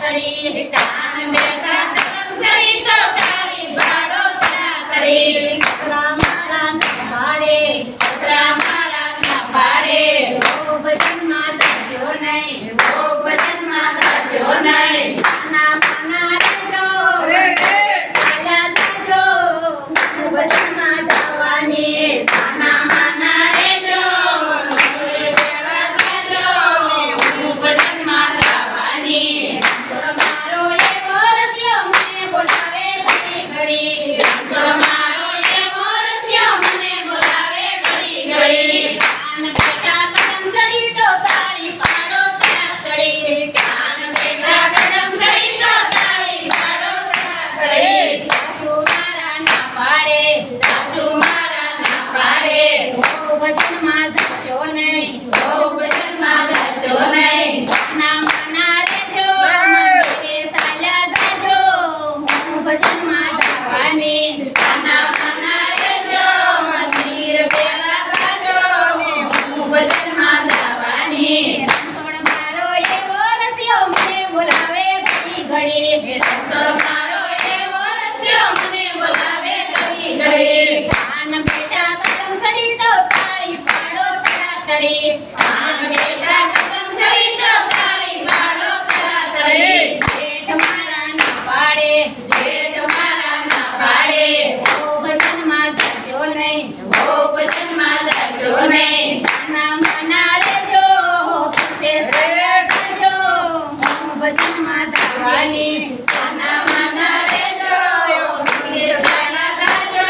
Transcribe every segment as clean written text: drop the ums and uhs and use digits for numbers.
તરાતડી કાન બેઠા કદમ સડી તો તાળી પાડો તરાતડી સસરા મારા ના પાડે સસરા મારા ના પાડે ઓ ભજનમાં જાશો નહીં ઓ ભજનમાં જાશો નહીં ના મના રેજો ચાલ્યા જાજો ભજનમાં જવાની સાના મના રેજો વેલા જાજો ભજનમાં જવાની મારો એવો રસ્યો મને બોલાવે ઘડી ઘડી મારો એવો રસ્યો મને બોલાવે ઘડી ઘડી કાન બેટા કદમ સડી તો તાળી પાડો તરાતડી કાન બેટા કદમ સડી તો તાળી પાડો તરાતડી સાસુ મારા ના પાડે સાસુ મારા ના પાડે ઓ ભજનમાં જાશો નહીં ઓ ભજનમાં જાશો નહીં સાના મના રેજો મંદિરે ચાલ્યા જાજો હું ભજનમાં જવાની સાના મના રેજો મંદિર ભેગા જાજો ને હું ભજનમાં જવાની રણછોડ મારો એવો રસ્યો મને બોલાવે ઘડી ઘડી રણછોડ મારો એવો રસ્યો મને બોલાવે ઘડી ઘડી કાન બેટા કદમ સડી તો તાળી પાડો તરાતડી કાન બેટા કદમ સડી તો તાળી પાડો તરાતડી જેઠ મારા ના પાડે જેઠ મારા ના પાડે ઓ ભજનમાં જાશો નહીં ઓ ભજનમાં જાશો નહીં સાના મના રેજો પીછે જાજો હું ભજનમાં જવાની સાના મના રેજો પીછે જાજો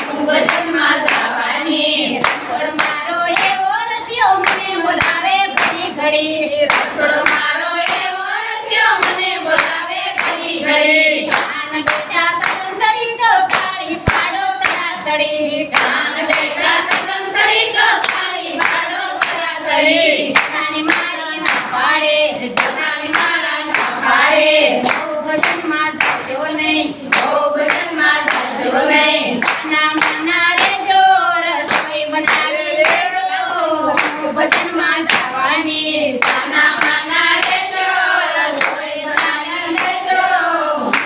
હું ભજનમાં જવાની રણછોડ મારો એવો રસ્યો મને બોલાવે ઘડી ઘડી રણછોડ મારો એવો રસ્યો મને બોલાવે ઘડી ઘડી કાન બેટા કદમ સડી તો તાળી પાડો તરાતડી કાન બેટા કદમ સડી તો તાળી પાડો તરાતડી જઠાણી મારી ના પાડે જઠાણી મારા ના પાડે ઓ ભજનમાં જાશો નહીં ઓ ભજનમાં જાશો નહીં સાના મના રેજો રસોઈ બનાવી લેજો હું ભજનમાં જવાની સાના મના રેજો રસોઈ બનાવી લેજો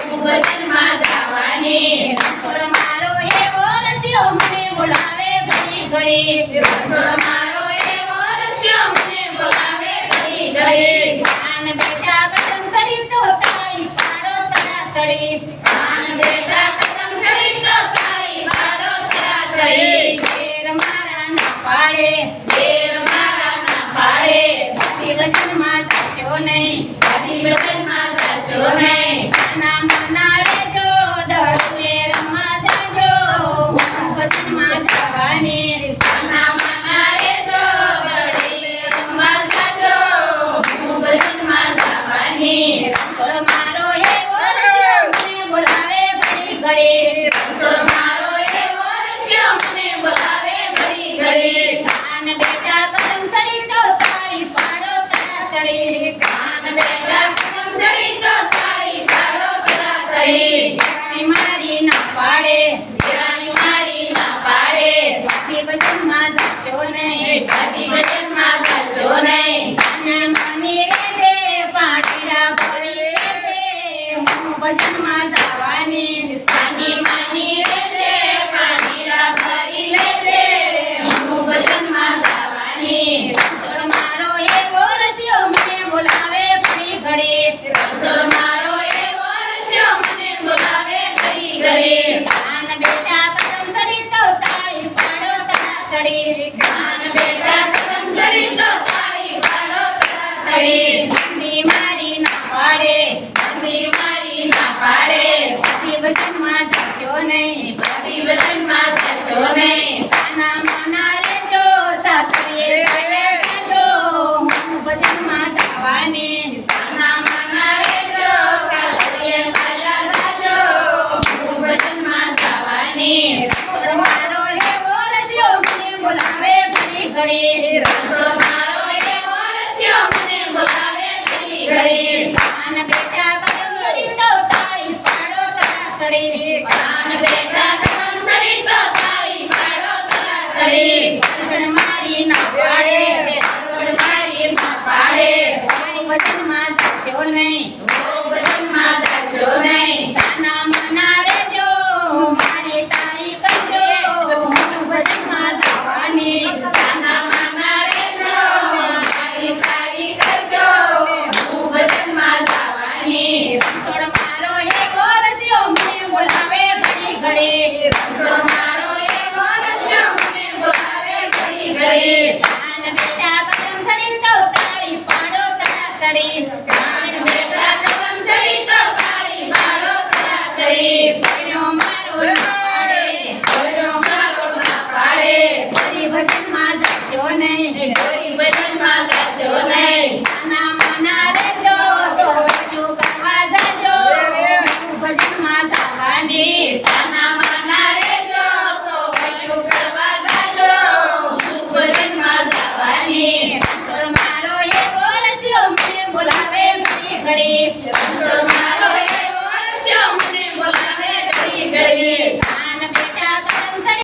હું ભજનમાં જવાની રણછોડ મારો એવો રસ્યો મને બોલાવે ઘડી ઘડી રણછોડ મારો એવો રસ્યો મને બોલાવે ઘડી ઘડી કાન બેટા કદમ સડી તો તાળી પાડો તરાતડી કાન બેટા કદમ સડી તો તાળી પાડો તરાતડી દેર મારા ના પાડે દેર મારા ના પાડે ભાભી ભજનમાં જાશો નહીં ભાભી ભજનમાં જાશો નહીં સાના મના રેજો દડુએ રમવા જાજો હું ભજનમાં જવાની સાના મના રેજો દડુએ રમવા જાજો હું ભજનમાં જવાની રણછોડ મારો એવો રસ્યો મને બોલાવે ઘડી ઘડી રણછોડ મારો એવો રસ્યો મને બોલાવે ઘડી ઘડી કાન બેટા કદમ સડી તો તાળી પાડો તરાતડી કાન બેટા કદમ સડી તો તાળી પાડો તરાતડી દેરાણી મારી ના પાડે દેરાણી મારી ના પાડે ભાભી ભજનમાં જાશો નહીં ભાભી ભજનમાં જાશો નહીં સાના માની રેજે પાટીડા ભરી લેજે હું ભજનમાં જવાની સાની માની રેજે પાટીડા ભરી લેજે હું ભજનમાં જવાની રણછોડ મારો એવો રસ્યો મને બોલાવે ઘડી ઘડી રણછોડ મારો એવો રસ્યો મને બોલાવે ઘડી ઘડી કાન બેટા કદમ સડી તો તાળી પાડો તરાતડી કાન બેટા કદમ સડી તો તાળી પાડો તરાતડી મંદી મારી ના પાડે મંદી મારી ના પાડે ભાભી ભજનમાં જાશો નહીં ભાભી ભજનમાં જાશો નહીં સાના મના રેજો સાસરીએ ચાલ્યા જાજો હું ભજનમાં જવાની સાના મના રેજો સાસરીએ ચાલ્યા જાજો હું ભજનમાં જવાની રણછોડ મારો એવો રસ્યો મને બોલાવે ઘડી ઘડી રણછોડ મારો એવો રસ્યો મને બોલાવે ઘડી ઘડી કાન બેટા કદમ સડી તો તાળી પાડો તરાતડી કાન બેટા કદમ સડી તો તાળી પાડો ભજનમાં જાશો નહીં. સાના મના રહેજો, મારી તારી કરજો, હું ભજનમાં જવાની. સાના મના રહેજો, મારી તારી કરજો, હું ભજનમાં જવાની. રણછોડ મારો એવો રસ્યો મને બોલાવે ઘડી ઘડી. રણછોડ મારો એવો રસ્યો મને બોલાવે ઘડી ઘડી. કાન બેટા કદમ સડી તો તાળી પાડો તડાતડી. કાન બેટા કદમ સડી તો તાળી પાડો તડાતડી. પડ્યો મારો ના પાડે, પડ્યો મારો ના પાડે. કોઈ ભજનમાં જાશો નહીં, કોઈ ભજનમાં જાશો નહીં. સાના મના રહેજો, સોવૈયું કરવા જાજો, હું ભજનમાં જવાની. સાના મના રહેજો, સોવૈયું કરવા જાજો, હું ભજનમાં જવાની. રણછોડ મારો એવો રસ્યો મને બોલાવે ઘડી ઘડી. રણછોડ